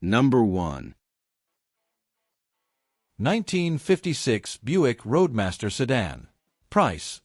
Number 1. 1956 Buick Roadmaster Sedan. Price: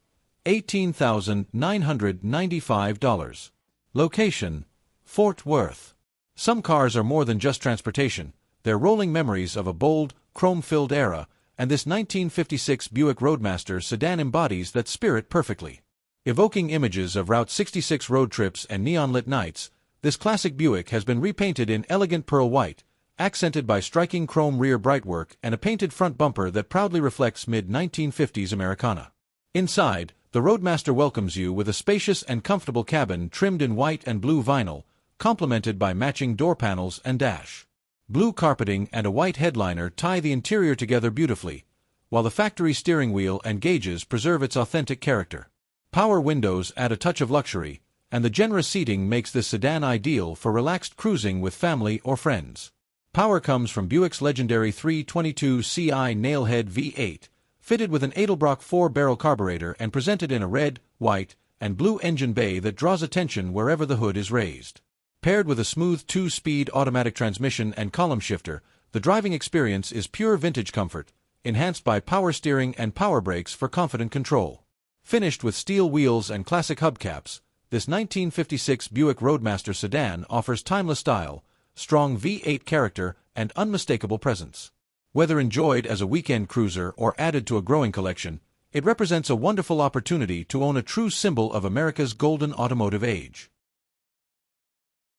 $18,995. Location: Fort Worth. Some cars are more than just transportation. They're rolling memories of a bold, chrome-filled era, and this 1956 Buick Roadmaster Sedan embodies that spirit perfectly. Evoking images of Route 66 road trips and neon-lit nights, this classic Buick has been repainted in elegant pearl white, accented by striking chrome rear brightwork and a painted front bumper that proudly reflects mid-1950s Americana. Inside, the Roadmaster welcomes you with a spacious and comfortable cabin trimmed in white and blue vinyl, complemented by matching door panels and dash. Blue carpeting and a white headliner tie the interior together beautifully, while the factory steering wheel and gauges preserve its authentic character. Power windows add a touch of luxury, and the generous seating makes this sedan ideal for relaxed cruising with family or friends. Power comes from Buick's legendary 322ci Nailhead V8, fitted with an Edelbrock 4-barrel carburetor and presented in a red, white, and blue engine bay that draws attention wherever the hood is raised. Paired with a smooth 2-speed automatic transmission and column shifter, the driving experience is pure vintage comfort, enhanced by power steering and power brakes for confident control. Finished with steel wheels and classic hubcaps, this 1956 Buick Roadmaster sedan offers timeless style, strong V8 character, and unmistakable presence. Whether enjoyed as a weekend cruiser or added to a growing collection, it represents a wonderful opportunity to own a true symbol of America's golden automotive age.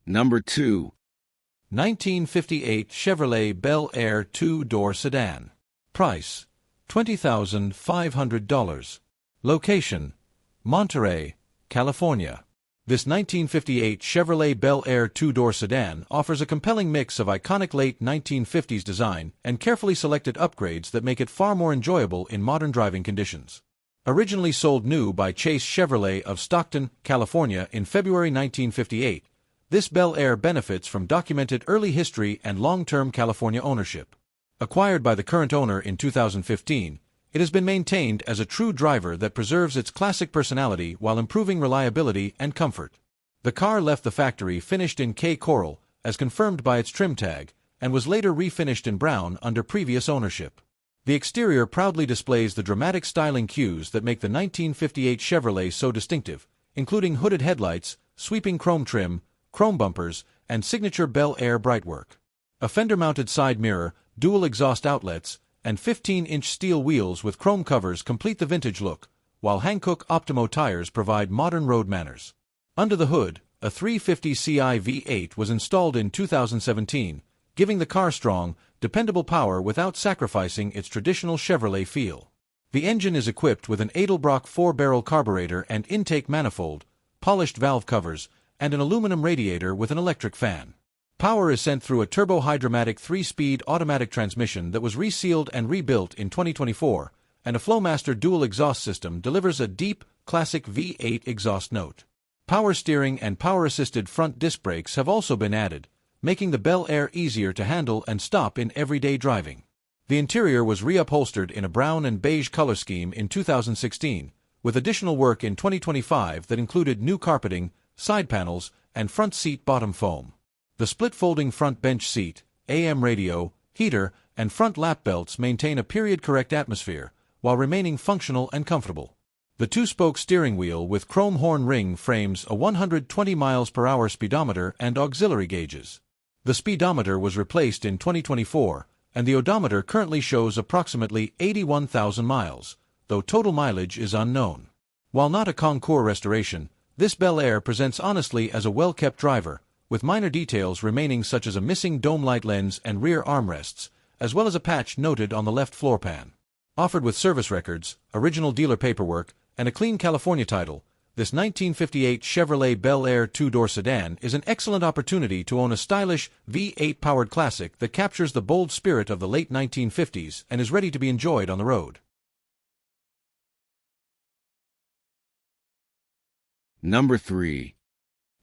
Number 2. 1958 Chevrolet Bel Air 2-door sedan. Price: $20,500. Location: Monterey, California. This 1958 Chevrolet Bel Air 2-door sedan offers a compelling mix of iconic late 1950s design and carefully selected upgrades that make it far more enjoyable in modern driving conditions. Originally sold new by Chase Chevrolet of Stockton, California in February 1958, this Bel Air benefits from documented early history and long-term California ownership. Acquired by the current owner in 2015, it has been maintained as a true driver that preserves its classic personality while improving reliability and comfort. The car left the factory finished in K Coral, as confirmed by its trim tag, and was later refinished in brown under previous ownership. The exterior proudly displays the dramatic styling cues that make the 1958 Chevrolet so distinctive, including hooded headlights, sweeping chrome trim, chrome bumpers, and signature Bel Air brightwork. A fender-mounted side mirror, dual exhaust outlets, and 15-inch steel wheels with chrome covers complete the vintage look, while Hankook Optimo tires provide modern road manners. Under the hood, a 350ci V8 was installed in 2017, giving the car strong, dependable power without sacrificing its traditional Chevrolet feel. The engine is equipped with an Edelbrock 4-barrel carburetor and intake manifold, polished valve covers, and an aluminum radiator with an electric fan. Power is sent through a turbo-hydromatic 3-speed automatic transmission that was resealed and rebuilt in 2024, and a Flowmaster dual exhaust system delivers a deep, classic V8 exhaust note. Power steering and power-assisted front disc brakes have also been added, making the Bel Air easier to handle and stop in everyday driving. The interior was reupholstered in a brown and beige color scheme in 2016, with additional work in 2025 that included new carpeting, side panels, and front seat bottom foam. The split-folding front bench seat, AM radio, heater, and front lap belts maintain a period-correct atmosphere, while remaining functional and comfortable. The 2-spoke steering wheel with chrome horn ring frames a 120 mph speedometer and auxiliary gauges. The speedometer was replaced in 2024, and the odometer currently shows approximately 81,000 miles, though total mileage is unknown. While not a Concours restoration, this Bel Air presents honestly as a well-kept driver, with minor details remaining such as a missing dome light lens and rear armrests, as well as a patch noted on the left floor pan. Offered with service records, original dealer paperwork, and a clean California title, this 1958 Chevrolet Bel Air 2-door sedan is an excellent opportunity to own a stylish, V8-powered classic that captures the bold spirit of the late 1950s and is ready to be enjoyed on the road. Number 3.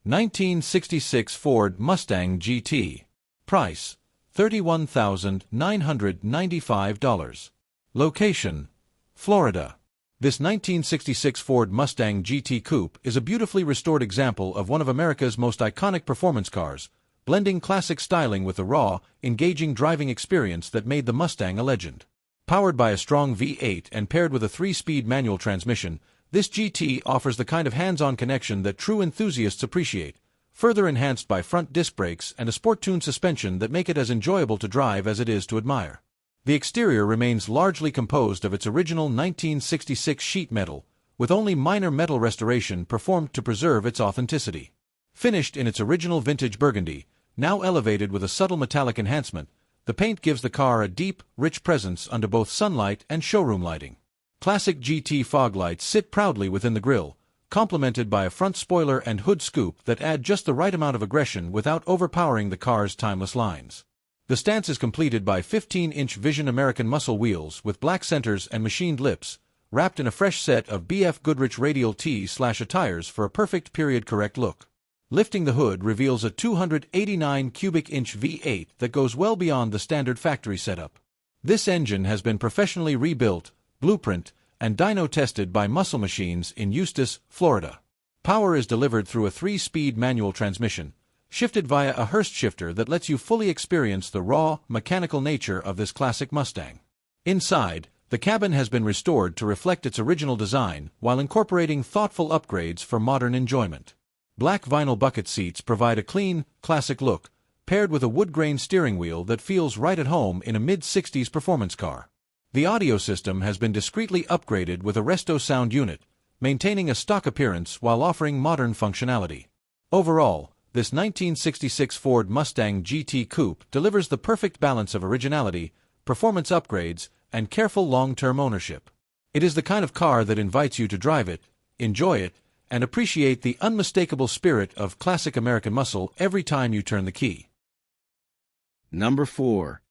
1966 Ford Mustang GT. Price: $31,995. Location: Florida. This 1966 Ford Mustang GT Coupe is a beautifully restored example of one of America's most iconic performance cars, blending classic styling with the raw, engaging driving experience that made the Mustang a legend. Powered by a strong V8 and paired with a 3-speed manual transmission, this GT offers the kind of hands-on connection that true enthusiasts appreciate, further enhanced by front disc brakes and a sport-tuned suspension that make it as enjoyable to drive as it is to admire. The exterior remains largely composed of its original 1966 sheet metal, with only minor metal restoration performed to preserve its authenticity. Finished in its original vintage burgundy, now elevated with a subtle metallic enhancement, the paint gives the car a deep, rich presence under both sunlight and showroom lighting. Classic GT fog lights sit proudly within the grille, complemented by a front spoiler and hood scoop that add just the right amount of aggression without overpowering the car's timeless lines. The stance is completed by 15-inch Vision American muscle wheels with black centers and machined lips, wrapped in a fresh set of BF Goodrich Radial T/A tires for a perfect period-correct look. Lifting the hood reveals a 289 cubic inch V8 that goes well beyond the standard factory setup. This engine has been professionally rebuilt, blueprint, and dyno-tested by Muscle Machines in Eustis, Florida. Power is delivered through a 3-speed manual transmission, shifted via a Hurst shifter that lets you fully experience the raw, mechanical nature of this classic Mustang. Inside, the cabin has been restored to reflect its original design while incorporating thoughtful upgrades for modern enjoyment. Black vinyl bucket seats provide a clean, classic look, paired with a wood-grain steering wheel that feels right at home in a mid-60s performance car. The audio system has been discreetly upgraded with a Resto sound unit, maintaining a stock appearance while offering modern functionality. Overall, this 1966 Ford Mustang GT Coupe delivers the perfect balance of originality, performance upgrades, and careful long-term ownership. It is the kind of car that invites you to drive it, enjoy it, and appreciate the unmistakable spirit of classic American muscle every time you turn the key. Number 4.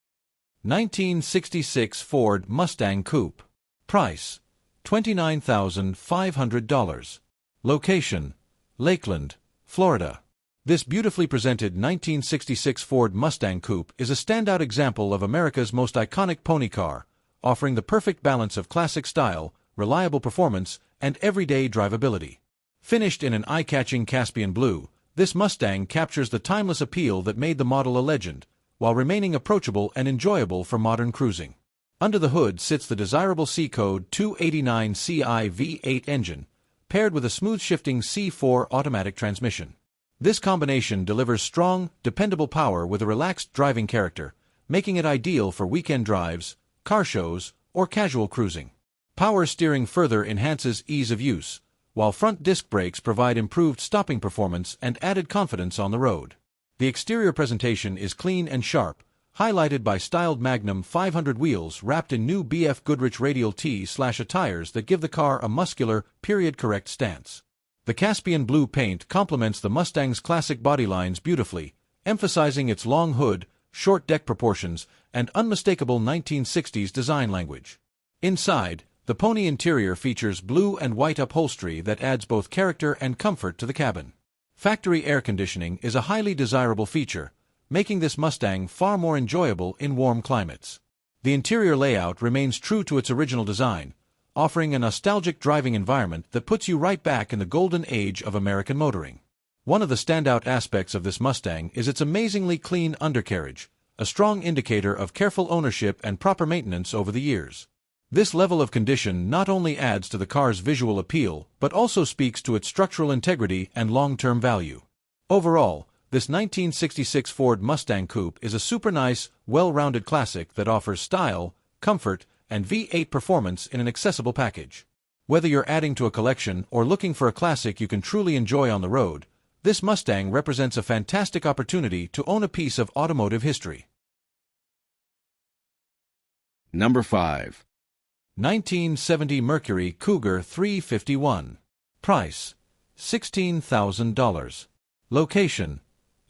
1966 Ford Mustang Coupe. Price: $29,500. Location: Lakeland, Florida. This beautifully presented 1966 Ford Mustang Coupe is a standout example of America's most iconic pony car, offering the perfect balance of classic style, reliable performance, and everyday drivability. Finished in an eye-catching Caspian blue, this Mustang captures the timeless appeal that made the model a legend, while remaining approachable and enjoyable for modern cruising. Under the hood sits the desirable C-Code 289 CI V8 engine, paired with a smooth-shifting C4 automatic transmission. This combination delivers strong, dependable power with a relaxed driving character, making it ideal for weekend drives, car shows, or casual cruising. Power steering further enhances ease of use, while front disc brakes provide improved stopping performance and added confidence on the road. The exterior presentation is clean and sharp, highlighted by styled Magnum 500 wheels wrapped in new BF Goodrich Radial T/A tires that give the car a muscular, period-correct stance. The Caspian blue paint complements the Mustang's classic bodylines beautifully, emphasizing its long hood, short deck proportions, and unmistakable 1960s design language. Inside, the pony interior features blue and white upholstery that adds both character and comfort to the cabin. Factory air conditioning is a highly desirable feature, making this Mustang far more enjoyable in warm climates. The interior layout remains true to its original design, offering a nostalgic driving environment that puts you right back in the golden age of American motoring. One of the standout aspects of this Mustang is its amazingly clean undercarriage, a strong indicator of careful ownership and proper maintenance over the years. This level of condition not only adds to the car's visual appeal, but also speaks to its structural integrity and long-term value. Overall, this 1966 Ford Mustang Coupe is a super nice, well-rounded classic that offers style, comfort, and V8 performance in an accessible package. Whether you're adding to a collection or looking for a classic you can truly enjoy on the road, this Mustang represents a fantastic opportunity to own a piece of automotive history. Number 5. 1970 Mercury Cougar 351. Price: $16,000. Location: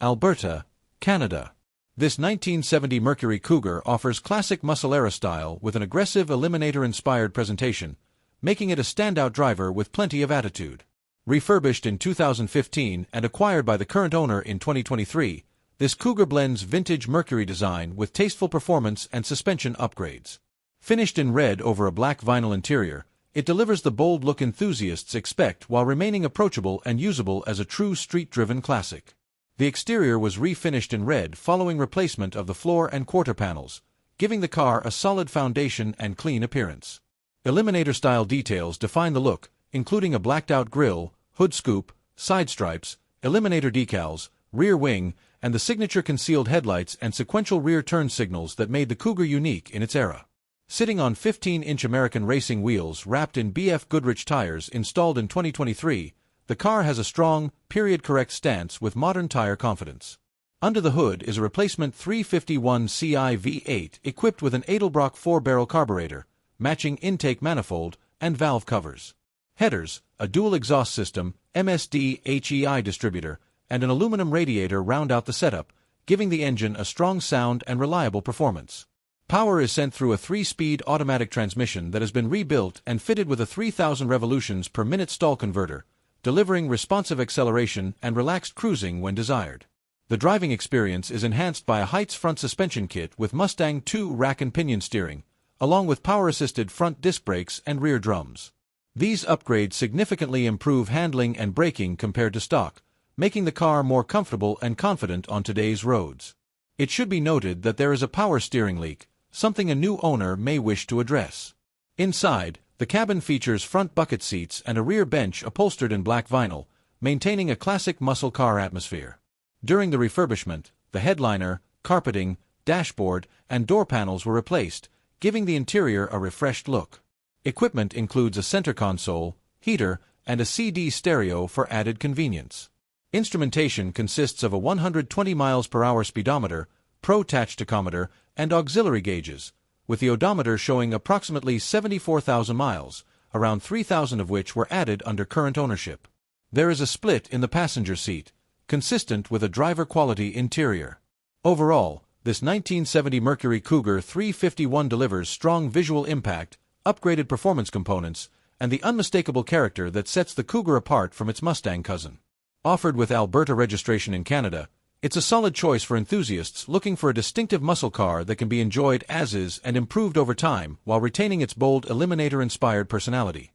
Alberta, Canada. This 1970 Mercury Cougar offers classic muscle-era style with an aggressive Eliminator-inspired presentation, making it a standout driver with plenty of attitude. Refurbished in 2015 and acquired by the current owner in 2023, this Cougar blends vintage Mercury design with tasteful performance and suspension upgrades. Finished in red over a black vinyl interior, it delivers the bold look enthusiasts expect while remaining approachable and usable as a true street-driven classic. The exterior was refinished in red following replacement of the floor and quarter panels, giving the car a solid foundation and clean appearance. Eliminator-style details define the look, including a blacked-out grille, hood scoop, side stripes, Eliminator decals, rear wing, and the signature concealed headlights and sequential rear turn signals that made the Cougar unique in its era. Sitting on 15-inch American racing wheels wrapped in BF Goodrich tires installed in 2023, the car has a strong, period-correct stance with modern tire confidence. Under the hood is a replacement 351 Ci V8 equipped with an Edelbrock 4-barrel carburetor, matching intake manifold, and valve covers. Headers, a dual exhaust system, MSD HEI distributor, and an aluminum radiator round out the setup, giving the engine a strong sound and reliable performance. Power is sent through a 3-speed automatic transmission that has been rebuilt and fitted with a 3,000 revolutions per minute stall converter, delivering responsive acceleration and relaxed cruising when desired. The driving experience is enhanced by a Heights front suspension kit with Mustang 2 rack and pinion steering, along with power-assisted front disc brakes and rear drums. These upgrades significantly improve handling and braking compared to stock, making the car more comfortable and confident on today's roads. It should be noted that there is a power steering leak, something a new owner may wish to address. Inside, the cabin features front bucket seats and a rear bench upholstered in black vinyl, maintaining a classic muscle car atmosphere. During the refurbishment, the headliner, carpeting, dashboard, and door panels were replaced, giving the interior a refreshed look. Equipment includes a center console, heater, and a CD stereo for added convenience. Instrumentation consists of a 120 mph speedometer, pro-touch tachometer, and auxiliary gauges, with the odometer showing approximately 74,000 miles, around 3,000 of which were added under current ownership. There is a split in the passenger seat, consistent with a driver-quality interior. Overall, this 1970 Mercury Cougar 351 delivers strong visual impact, upgraded performance components, and the unmistakable character that sets the Cougar apart from its Mustang cousin. Offered with Alberta registration in Canada, it's a solid choice for enthusiasts looking for a distinctive muscle car that can be enjoyed as is and improved over time while retaining its bold Eliminator-inspired personality.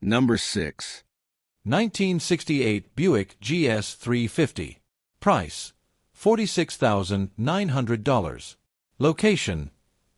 Number 6. 1968 Buick GS 350. Price: $46,900. Location: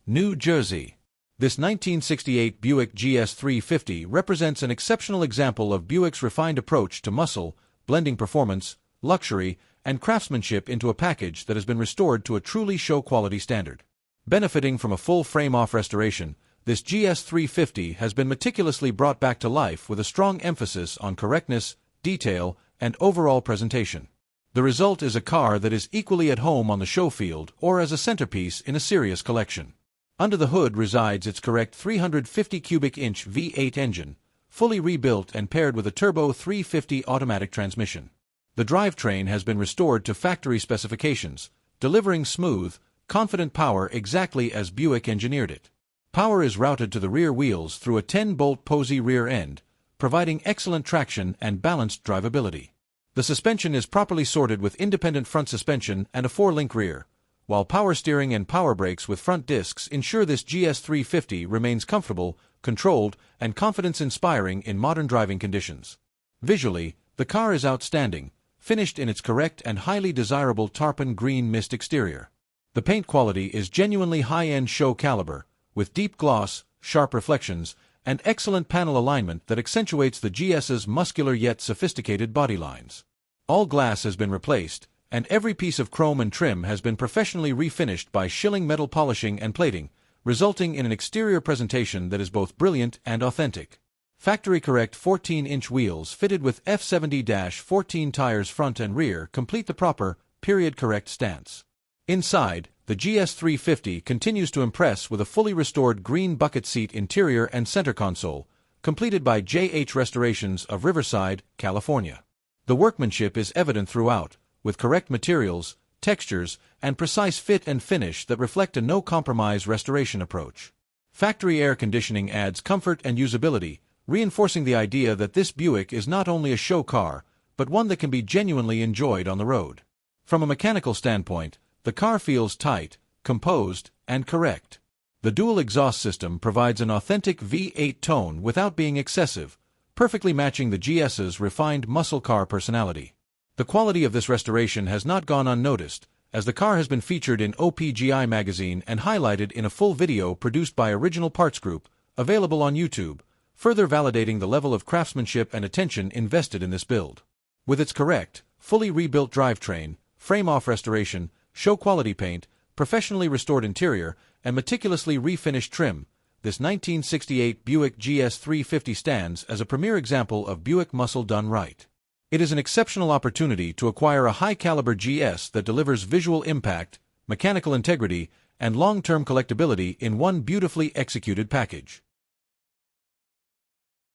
New Jersey. This 1968 Buick GS 350 represents an exceptional example of Buick's refined approach to muscle, blending performance, luxury, and craftsmanship into a package that has been restored to a truly show-quality standard. Benefiting from a full frame-off restoration, this GS 350 has been meticulously brought back to life with a strong emphasis on correctness, detail, and overall presentation. The result is a car that is equally at home on the show field or as a centerpiece in a serious collection. Under the hood resides its correct 350 cubic inch V8 engine, fully rebuilt and paired with a turbo 350 automatic transmission. The drivetrain has been restored to factory specifications, delivering smooth, confident power exactly as Buick engineered it. Power is routed to the rear wheels through a 10-bolt Posey rear end, providing excellent traction and balanced drivability. The suspension is properly sorted with independent front suspension and a 4-link rear, while power steering and power brakes with front discs ensure this GS 350 remains comfortable, controlled, and confidence-inspiring in modern driving conditions. Visually, the car is outstanding, finished in its correct and highly desirable tarpon green mist exterior. The paint quality is genuinely high-end show caliber, with deep gloss, sharp reflections, and excellent panel alignment that accentuates the GS's muscular yet sophisticated body lines. All glass has been replaced, and every piece of chrome and trim has been professionally refinished by Schilling metal polishing and plating, resulting in an exterior presentation that is both brilliant and authentic. Factory-correct 14-inch wheels fitted with F70-14 tires front and rear complete the proper, period-correct stance. Inside, the GS 350 continues to impress with a fully restored green bucket seat interior and center console, completed by JH Restorations of Riverside, California. The workmanship is evident throughout, with correct materials, textures, and precise fit and finish that reflect a no-compromise restoration approach. Factory air conditioning adds comfort and usability, reinforcing the idea that this Buick is not only a show car, but one that can be genuinely enjoyed on the road. From a mechanical standpoint, the car feels tight, composed, and correct. The dual exhaust system provides an authentic V8 tone without being excessive, perfectly matching the GS's refined muscle car personality. The The quality of this restoration has not gone unnoticed, as the car has been featured in OPGI magazine and highlighted in a full video produced by Original Parts Group, available on YouTube, further validating the level of craftsmanship and attention invested in this build. With its correct, fully rebuilt drivetrain, frame-off restoration, show-quality paint, professionally restored interior, and meticulously refinished trim, this 1968 Buick GS 350 stands as a premier example of Buick muscle done right. It is an exceptional opportunity to acquire a high-caliber GS that delivers visual impact, mechanical integrity, and long-term collectability in one beautifully executed package.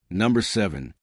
Number 7.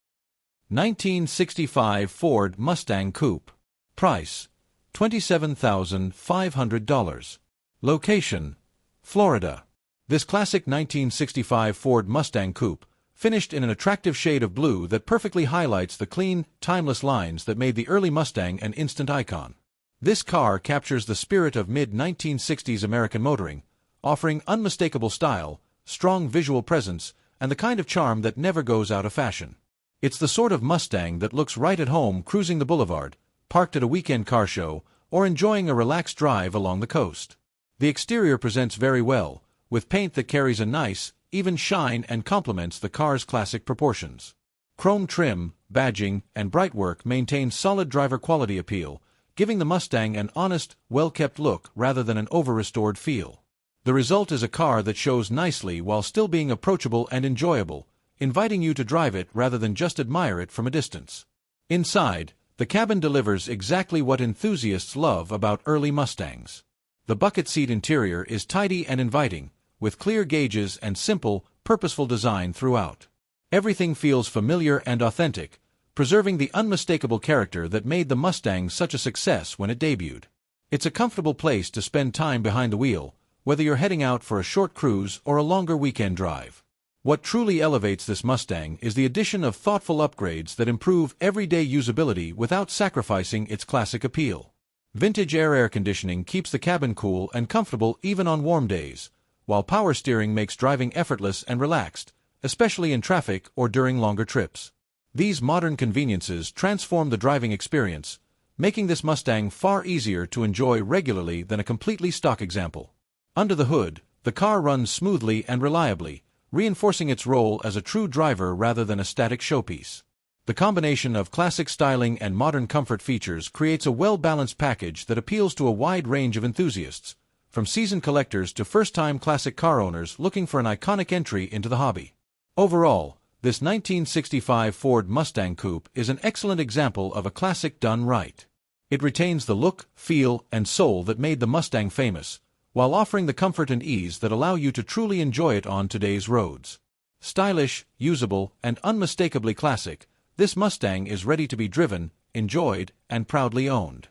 1965 Ford Mustang Coupe. Price: $27,500. Location: Florida. This classic 1965 Ford Mustang Coupe, finished in an attractive shade of blue that perfectly highlights the clean, timeless lines that made the early Mustang an instant icon. This car captures the spirit of mid-1960s American motoring, offering unmistakable style, strong visual presence, and the kind of charm that never goes out of fashion. It's the sort of Mustang that looks right at home cruising the boulevard, parked at a weekend car show, or enjoying a relaxed drive along the coast. The exterior presents very well, with paint that carries a nice, even shine and complements the car's classic proportions. Chrome trim, badging, and bright work maintain solid driver quality appeal, giving the Mustang an honest, well-kept look rather than an over-restored feel. The result is a car that shows nicely while still being approachable and enjoyable, inviting you to drive it rather than just admire it from a distance. Inside, the cabin delivers exactly what enthusiasts love about early Mustangs. The bucket seat interior is tidy and inviting, with clear gauges and simple, purposeful design throughout. Everything feels familiar and authentic, preserving the unmistakable character that made the Mustang such a success when it debuted. It's a comfortable place to spend time behind the wheel, whether you're heading out for a short cruise or a longer weekend drive. What truly elevates this Mustang is the addition of thoughtful upgrades that improve everyday usability without sacrificing its classic appeal. Vintage air conditioning keeps the cabin cool and comfortable even on warm days, while power steering makes driving effortless and relaxed, especially in traffic or during longer trips. These modern conveniences transform the driving experience, making this Mustang far easier to enjoy regularly than a completely stock example. Under the hood, the car runs smoothly and reliably, reinforcing its role as a true driver rather than a static showpiece. The combination of classic styling and modern comfort features creates a well-balanced package that appeals to a wide range of enthusiasts, from seasoned collectors to first-time classic car owners looking for an iconic entry into the hobby. Overall, this 1965 Ford Mustang Coupe is an excellent example of a classic done right. It retains the look, feel, and soul that made the Mustang famous, while offering the comfort and ease that allow you to truly enjoy it on today's roads. Stylish, usable, and unmistakably classic, this Mustang is ready to be driven, enjoyed, and proudly owned.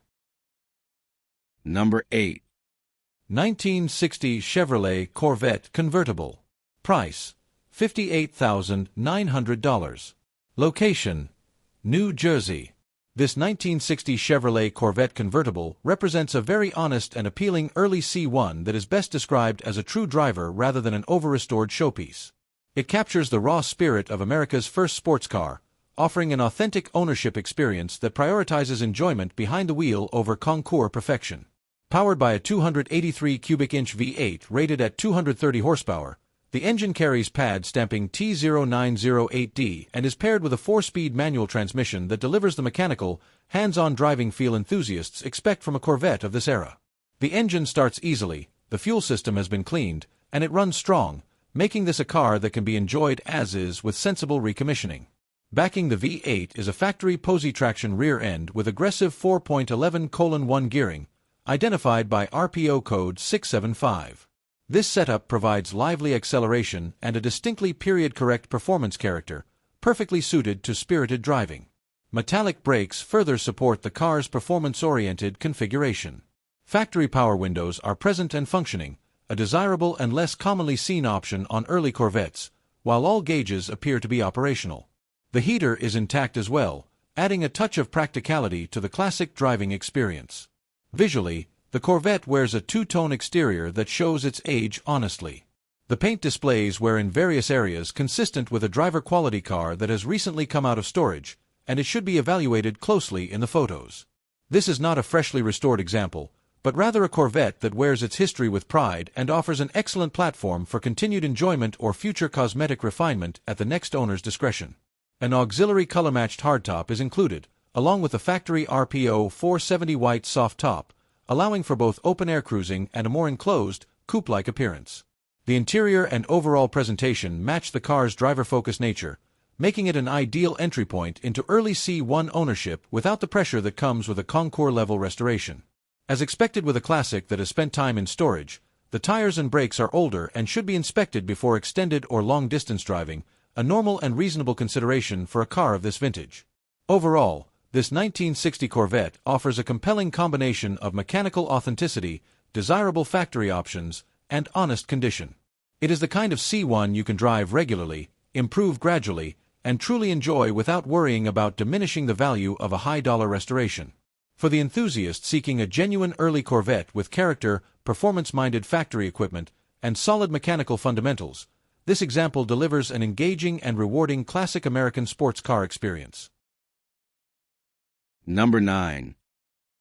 Number 8. 1960 Chevrolet Corvette Convertible. Price: $58,900. Location: New Jersey. This 1960 Chevrolet Corvette Convertible represents a very honest and appealing early C1 that is best described as a true driver rather than an over-restored showpiece. It captures the raw spirit of America's first sports car, offering an authentic ownership experience that prioritizes enjoyment behind the wheel over concours perfection. Powered by a 283 cubic inch V8 rated at 230 horsepower, the engine carries pad stamping T0908D and is paired with a 4-speed manual transmission that delivers the mechanical, hands-on driving feel enthusiasts expect from a Corvette of this era. The engine starts easily, the fuel system has been cleaned, and it runs strong, making this a car that can be enjoyed as is with sensible recommissioning. Backing the V8 is a factory Posey traction rear end with aggressive 4.11:1 gearing, identified by RPO code 675. This setup provides lively acceleration and a distinctly period-correct performance character, perfectly suited to spirited driving. Metallic brakes further support the car's performance-oriented configuration. Factory power windows are present and functioning, a desirable and less commonly seen option on early Corvettes, while all gauges appear to be operational. The heater is intact as well, adding a touch of practicality to the classic driving experience. Visually, the Corvette wears a two-tone exterior that shows its age honestly. The paint displays wear in various areas consistent with a driver-quality car that has recently come out of storage, and it should be evaluated closely in the photos. This is not a freshly restored example, but rather a Corvette that wears its history with pride and offers an excellent platform for continued enjoyment or future cosmetic refinement at the next owner's discretion. An auxiliary color-matched hardtop is included, along with a factory RPO 470 white soft top, allowing for both open-air cruising and a more enclosed, coupe-like appearance. The interior and overall presentation match the car's driver-focused nature, making it an ideal entry point into early C1 ownership without the pressure that comes with a Concours-level restoration. As expected with a classic that has spent time in storage, the tires and brakes are older and should be inspected before extended or long-distance driving, a normal and reasonable consideration for a car of this vintage. Overall, this 1960 Corvette offers a compelling combination of mechanical authenticity, desirable factory options, and honest condition. It is the kind of C1 you can drive regularly, improve gradually, and truly enjoy without worrying about diminishing the value of a high-dollar restoration. For the enthusiast seeking a genuine early Corvette with character, performance-minded factory equipment, and solid mechanical fundamentals, this example delivers an engaging and rewarding classic American sports car experience. Number 9.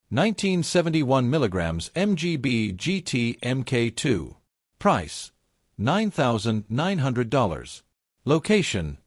1971 mg MGB GT MK2. Price: $9,900. Location: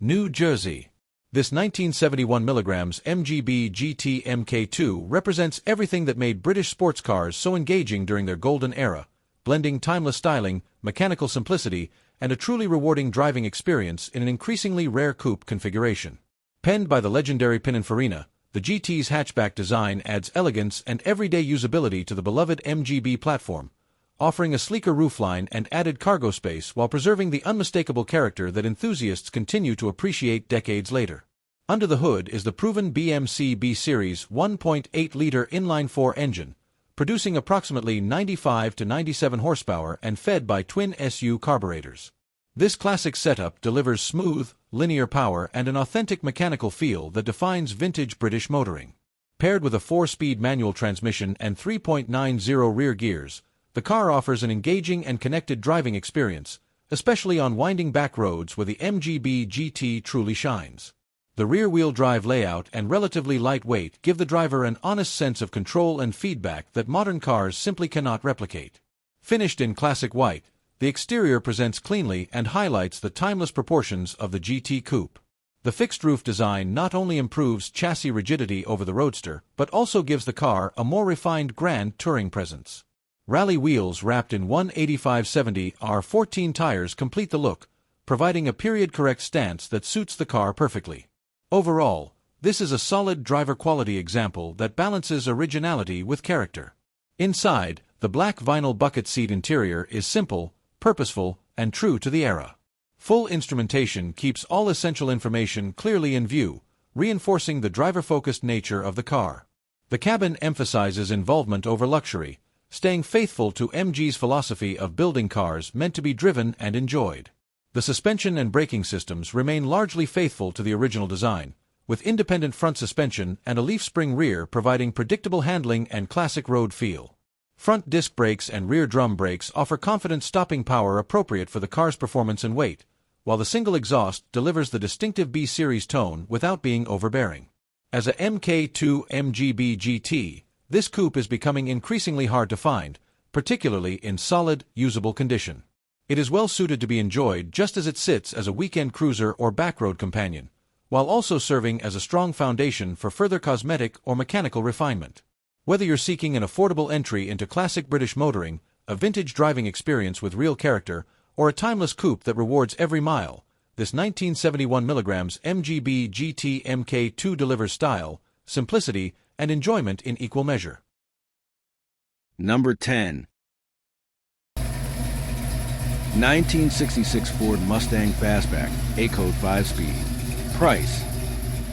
New Jersey. This 1971 mg MGB GT MK2 represents everything that made British sports cars so engaging during their golden era, blending timeless styling, mechanical simplicity, and a truly rewarding driving experience in an increasingly rare coupe configuration. Penned by the legendary Pininfarina, the GT's hatchback design adds elegance and everyday usability to the beloved MGB platform, offering a sleeker roofline and added cargo space while preserving the unmistakable character that enthusiasts continue to appreciate decades later. Under the hood is the proven BMC B-Series 1.8-liter inline-4 engine, producing approximately 95 to 97 horsepower and fed by twin SU carburetors. This classic setup delivers smooth, linear power and an authentic mechanical feel that defines vintage British motoring. Paired with a 4-speed manual transmission and 3.90 rear gears, the car offers an engaging and connected driving experience, especially on winding back roads where the MGB GT truly shines. The rear-wheel drive layout and relatively light weight give the driver an honest sense of control and feedback that modern cars simply cannot replicate. Finished in classic white, the exterior presents cleanly and highlights the timeless proportions of the GT Coupe. The fixed-roof design not only improves chassis rigidity over the Roadster, but also gives the car a more refined grand touring presence. Rally wheels wrapped in 185/70 R14 tires complete the look, providing a period-correct stance that suits the car perfectly. Overall, this is a solid driver quality example that balances originality with character. Inside, the black vinyl bucket seat interior is simple, purposeful, and true to the era. Full instrumentation keeps all essential information clearly in view, reinforcing the driver-focused nature of the car. The cabin emphasizes involvement over luxury, staying faithful to MG's philosophy of building cars meant to be driven and enjoyed. The suspension and braking systems remain largely faithful to the original design, with independent front suspension and a leaf spring rear providing predictable handling and classic road feel. Front disc brakes and rear drum brakes offer confident stopping power appropriate for the car's performance and weight, while the single exhaust delivers the distinctive B-Series tone without being overbearing. As a MK2 MGB GT, this coupe is becoming increasingly hard to find, particularly in solid, usable condition. It is well suited to be enjoyed just as it sits as a weekend cruiser or backroad companion, while also serving as a strong foundation for further cosmetic or mechanical refinement. Whether you're seeking an affordable entry into classic British motoring, a vintage driving experience with real character, or a timeless coupe that rewards every mile, this 1971 mg MGB GT MK2 delivers style, simplicity, and enjoyment in equal measure. Number 10. 1966 Ford Mustang Fastback, A-Code 5-speed. Price: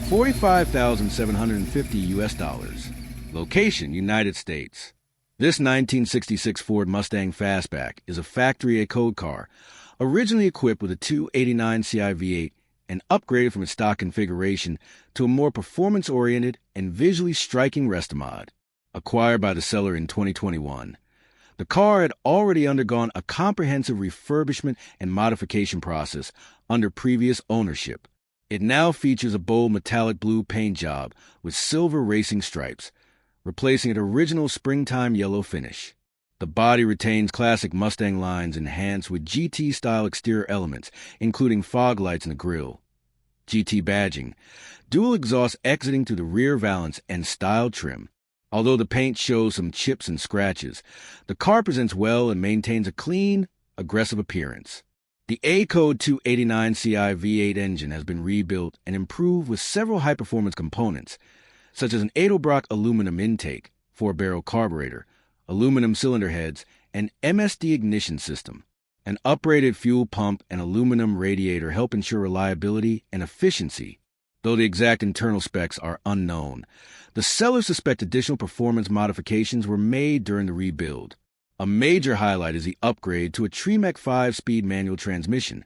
$45,750. Location: United States. This 1966 Ford Mustang Fastback is a factory A-Code car, originally equipped with a 289 Ci V8 and upgraded from its stock configuration to a more performance-oriented and visually striking Restomod. Acquired by the seller in 2021. The car had already undergone a comprehensive refurbishment and modification process under previous ownership. It now features a bold metallic blue paint job with silver racing stripes, replacing its original springtime yellow finish. The body retains classic Mustang lines enhanced with GT-style exterior elements, including fog lights in the grille, GT badging, dual exhaust exiting through the rear valance, and style trim. Although the paint shows some chips and scratches, the car presents well and maintains a clean, aggressive appearance. The A-Code 289 Ci V8 engine has been rebuilt and improved with several high-performance components, such as an Edelbrock aluminum intake, 4-barrel carburetor, aluminum cylinder heads, and MSD ignition system. An uprated fuel pump and aluminum radiator help ensure reliability and efficiency. Though the exact internal specs are unknown, the sellers suspect additional performance modifications were made during the rebuild. A major highlight is the upgrade to a Tremec 5-speed manual transmission,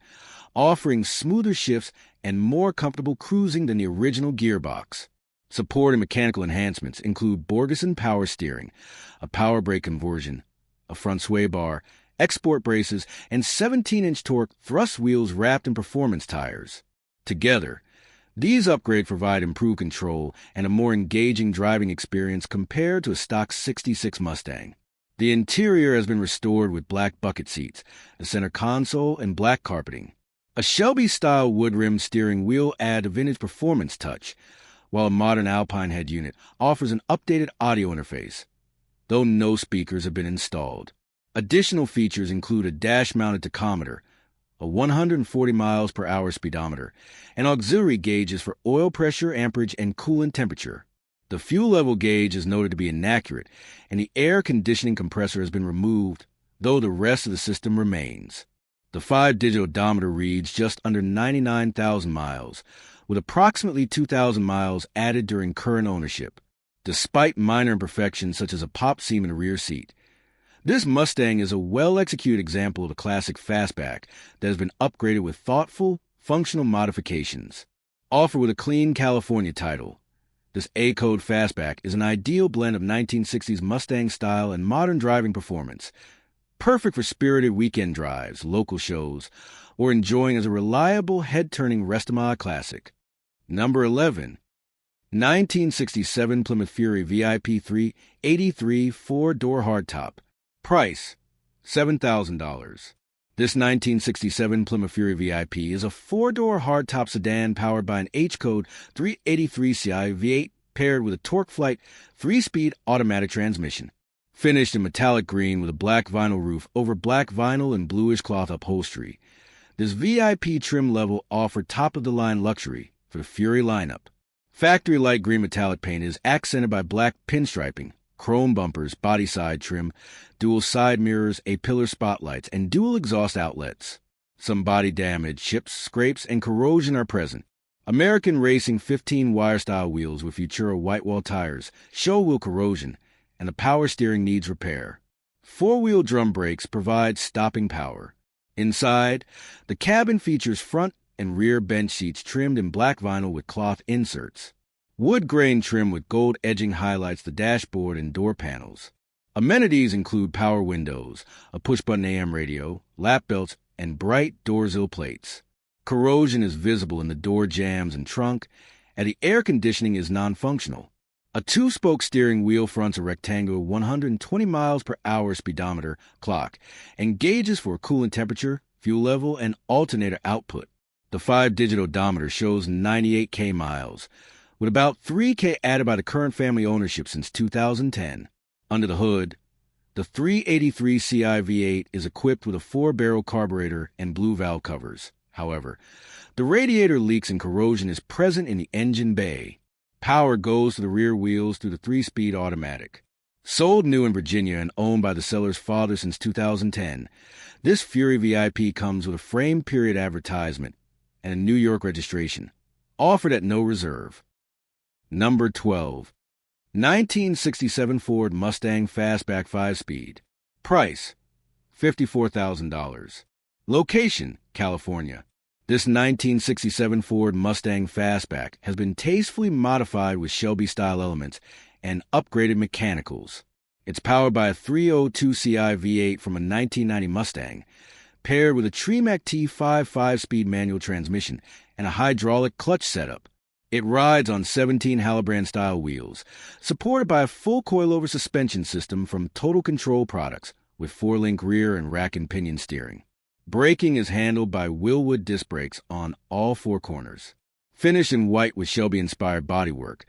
offering smoother shifts and more comfortable cruising than the original gearbox. Support and mechanical enhancements include Borgeson power steering, a power brake conversion, a front sway bar, export braces, and 17-inch torque thrust wheels wrapped in performance tires. Together, these upgrades provide improved control and a more engaging driving experience compared to a stock '66 Mustang. The interior has been restored with black bucket seats, a center console, and black carpeting. A Shelby-style wood-rimmed steering wheel adds a vintage performance touch, while a modern Alpine head unit offers an updated audio interface, though no speakers have been installed. Additional features include a dash-mounted tachometer, a 140 miles per hour speedometer, and auxiliary gauges for oil pressure, amperage, and coolant temperature. The fuel level gauge is noted to be inaccurate, and the air conditioning compressor has been removed, though the rest of the system remains. The 5-digit odometer reads just under 99,000 miles, with approximately 2,000 miles added during current ownership, despite minor imperfections such as a pop seam in the rear seat. This Mustang is a well-executed example of a classic fastback that has been upgraded with thoughtful, functional modifications. Offered with a clean California title, this A-Code fastback is an ideal blend of 1960s Mustang style and modern driving performance, perfect for spirited weekend drives, local shows, or enjoying as a reliable head-turning rest-of-mile classic. Number 11. 1967 Plymouth Fury VIP 3 83 4-door hardtop. Price, $7,000. This 1967 Plymouth Fury VIP is a 4-door hardtop sedan powered by an H-Code 383 Ci V8 paired with a TorqueFlite 3-speed automatic transmission. Finished in metallic green with a black vinyl roof over black vinyl and bluish cloth upholstery, this VIP trim level offered top-of-the-line luxury for the Fury lineup. Factory light green metallic paint is accented by black pinstriping, chrome bumpers, body side trim, dual side mirrors, A-pillar spotlights, and dual exhaust outlets. Some body damage, chips, scrapes, and corrosion are present. American Racing 15-wire style wheels with Futura whitewall tires show wheel corrosion, and the power steering needs repair. 4-wheel drum brakes provide stopping power. Inside, the cabin features front and rear bench seats trimmed in black vinyl with cloth inserts. Wood grain trim with gold edging highlights the dashboard and door panels. Amenities include power windows, a push-button AM radio, lap belts, and bright Dorzil plates. Corrosion is visible in the door jambs and trunk, and the air conditioning is non-functional. A 2-spoke steering wheel fronts a rectangular 120 miles per hour speedometer clock and gauges for coolant temperature, fuel level, and alternator output. The 5-digit odometer shows 98K miles, with about 3K added by the current family ownership since 2010. Under the hood, the 383 Ci V8 is equipped with a 4-barrel carburetor and blue valve covers. However, the radiator leaks and corrosion is present in the engine bay. Power goes to the rear wheels through the 3-speed automatic. Sold new in Virginia and owned by the seller's father since 2010, this Fury VIP comes with a frame period advertisement and a New York registration, offered at no reserve. Number 12. 1967 Ford Mustang Fastback 5-speed. Price, $54,000. Location, California. This 1967 Ford Mustang Fastback has been tastefully modified with Shelby-style elements and upgraded mechanicals. It's powered by a 302 Ci V8 from a 1990 Mustang, paired with a Tremec T5 5-speed manual transmission and a hydraulic clutch setup. It rides on 17 Halibran-style wheels, supported by a full coilover suspension system from Total Control Products with 4-link rear and rack and pinion steering. Braking is handled by Willwood disc brakes on all 4 corners. Finished in white with Shelby-inspired bodywork,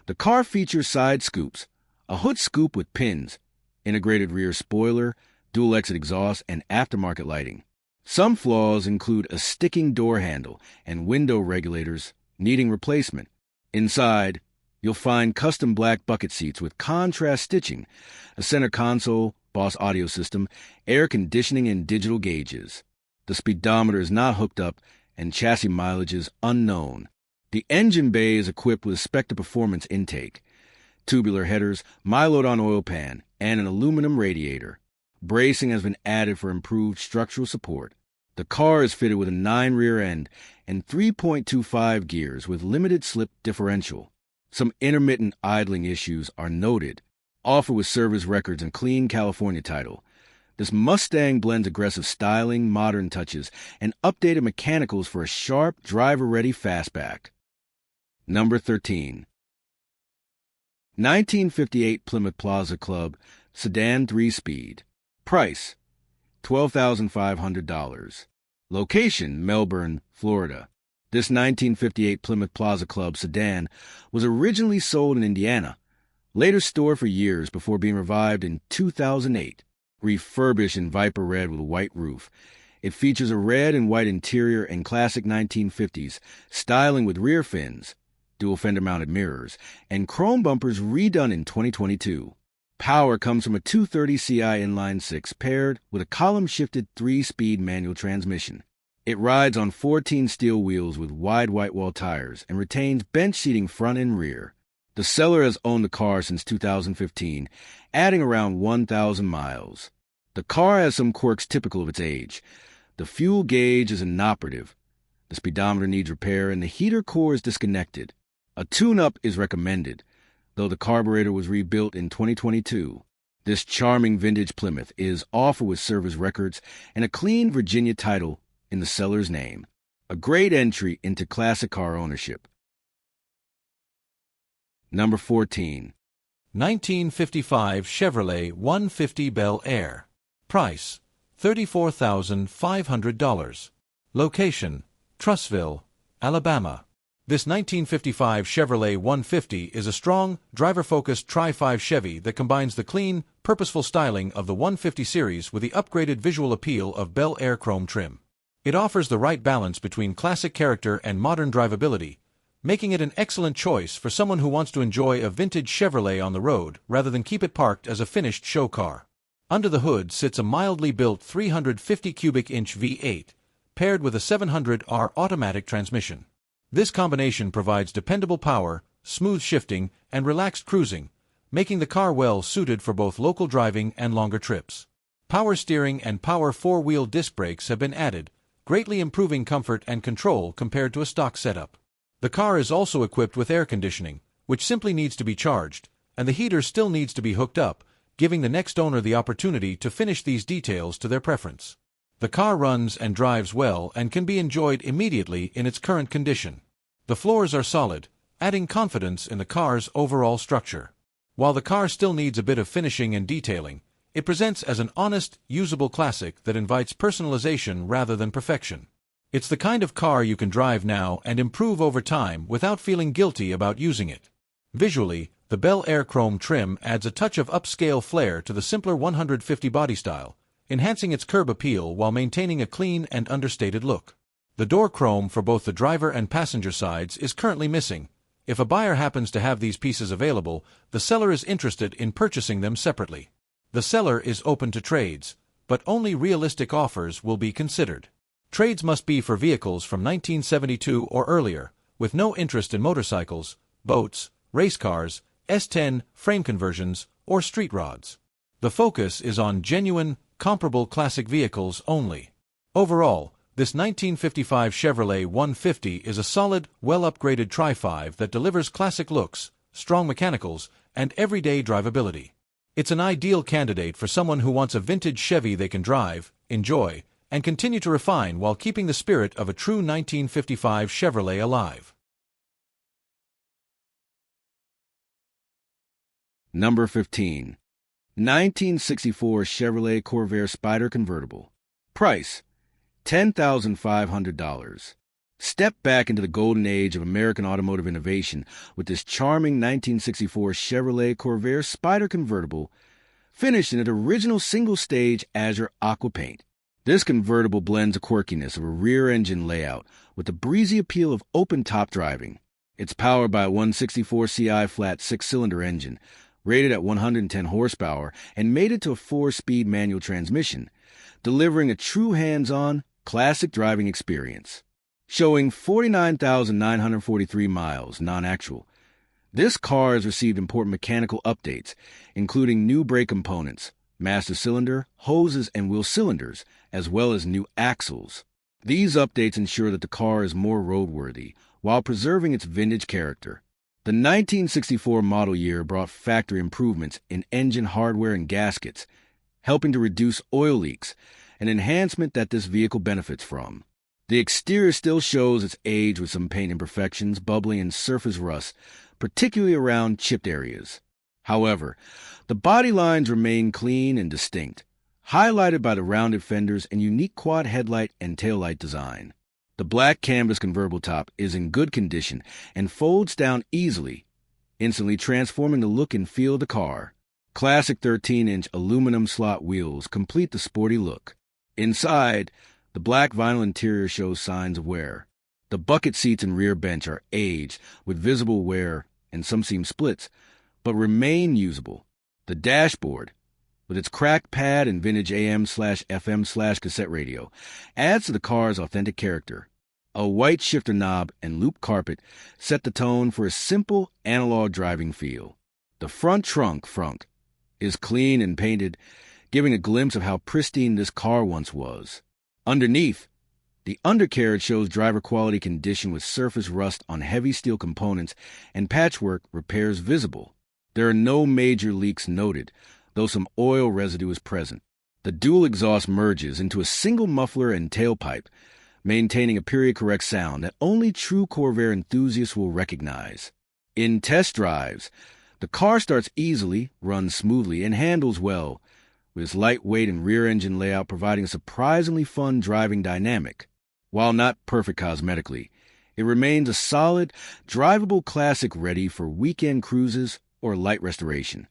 the car features side scoops, a hood scoop with pins, integrated rear spoiler, dual-exit exhaust, and aftermarket lighting. Some flaws include a sticking door handle and window regulators needing replacement. Inside, you'll find custom black bucket seats with contrast stitching, a center console, Boss audio system, air conditioning, and digital gauges. The speedometer is not hooked up, and chassis mileage is unknown. The engine bay is equipped with a Spectre Performance intake, tubular headers, Milodon oil pan, and an aluminum radiator. Bracing has been added for improved structural support. The car is fitted with a 9 rear end and 3.25 gears with limited slip differential. Some intermittent idling issues are noted. Offered with service records and clean California title, this Mustang blends aggressive styling, modern touches, and updated mechanicals for a sharp, driver-ready fastback. Number 13. 1958 Plymouth Plaza Club Sedan 3-Speed. Price, $12,500. Location, Melbourne, Florida. This 1958 Plymouth Plaza Club sedan was originally sold in Indiana, later stored for years before being revived in 2008. Refurbished in Viper Red with a white roof, it features a red and white interior and classic 1950s styling with rear fins, dual fender-mounted mirrors, and chrome bumpers redone in 2022. Power comes from a 230 Ci inline-6 paired with a column-shifted 3-speed manual transmission. It rides on 14 steel wheels with wide white-wall tires and retains bench seating front and rear. The seller has owned the car since 2015, adding around 1,000 miles. The car has some quirks typical of its age. The fuel gauge is inoperative. The speedometer needs repair and the heater core is disconnected. A tune-up is recommended, though the carburetor was rebuilt in 2022. This charming vintage Plymouth is offered with service records and a clean Virginia title in the seller's name. A great entry into classic car ownership. Number 14. 1955 Chevrolet 150 Bel Air. Price, $34,500. Location, Trussville, Alabama. This 1955 Chevrolet 150 is a strong, driver-focused Tri-5 Chevy that combines the clean, purposeful styling of the 150 series with the upgraded visual appeal of Bel Air chrome trim. It offers the right balance between classic character and modern drivability, making it an excellent choice for someone who wants to enjoy a vintage Chevrolet on the road rather than keep it parked as a finished show car. Under the hood sits a mildly built 350 cubic inch V8, paired with a 700R automatic transmission. This combination provides dependable power, smooth shifting, and relaxed cruising, making the car well suited for both local driving and longer trips. Power steering and power 4-wheel disc brakes have been added, greatly improving comfort and control compared to a stock setup. The car is also equipped with air conditioning, which simply needs to be charged, and the heater still needs to be hooked up, giving the next owner the opportunity to finish these details to their preference. The car runs and drives well and can be enjoyed immediately in its current condition. The floors are solid, adding confidence in the car's overall structure. While the car still needs a bit of finishing and detailing, it presents as an honest, usable classic that invites personalization rather than perfection. It's the kind of car you can drive now and improve over time without feeling guilty about using it. Visually, the Bel Air chrome trim adds a touch of upscale flair to the simpler 150 body style, enhancing its curb appeal while maintaining a clean and understated look. The door chrome for both the driver and passenger sides is currently missing. If a buyer happens to have these pieces available, the seller is interested in purchasing them separately. The seller is open to trades, but only realistic offers will be considered. Trades must be for vehicles from 1972 or earlier, with no interest in motorcycles, boats, race cars, S10, frame conversions, or street rods. The focus is on genuine, comparable classic vehicles only. Overall, this 1955 Chevrolet 150 is a solid, well-upgraded Tri-5 that delivers classic looks, strong mechanicals, and everyday drivability. It's an ideal candidate for someone who wants a vintage Chevy they can drive, enjoy, and continue to refine while keeping the spirit of a true 1955 Chevrolet alive. Number 15. 1964 Chevrolet Corvair Spyder Convertible. Price, $10,500. Step back into the golden age of American automotive innovation with this charming 1964 Chevrolet Corvair Spyder Convertible, finished in its original single-stage azure aqua paint. This convertible blends the quirkiness of a rear-engine layout with the breezy appeal of open-top driving. It's powered by a 164 Ci flat six-cylinder engine, rated at 110 horsepower, and mated to a 4-speed manual transmission, delivering a true hands-on, classic driving experience. Showing 49,943 miles, non-actual, this car has received important mechanical updates, including new brake components, master cylinder, hoses, and wheel cylinders, as well as new axles. These updates ensure that the car is more roadworthy, while preserving its vintage character. The 1964 model year brought factory improvements in engine hardware and gaskets, helping to reduce oil leaks, an enhancement that this vehicle benefits from. The exterior still shows its age with some paint imperfections, bubbling, and surface rust, particularly around chipped areas. However, the body lines remain clean and distinct, highlighted by the rounded fenders and unique quad headlight and taillight design. The black canvas convertible top is in good condition and folds down easily, instantly transforming the look and feel of the car. Classic 13-inch aluminum slot wheels complete the sporty look. Inside, the black vinyl interior shows signs of wear. The bucket seats and rear bench are aged with visible wear and some seam splits, but remain usable. The dashboard, with its cracked pad and vintage AM/FM/cassette radio, adds to the car's authentic character. A white shifter knob and loop carpet set the tone for a simple analog driving feel. The front trunk is clean and painted, giving a glimpse of how pristine this car once was. Underneath, the undercarriage shows driver quality condition with surface rust on heavy steel components and patchwork repairs visible. There are no major leaks noted, though some oil residue is present. The dual exhaust merges into a single muffler and tailpipe, maintaining a period-correct sound that only true Corvair enthusiasts will recognize. In test drives, the car starts easily, runs smoothly, and handles well, with its lightweight and rear-engine layout providing a surprisingly fun driving dynamic. While not perfect cosmetically, it remains a solid, drivable classic ready for weekend cruises or light restoration.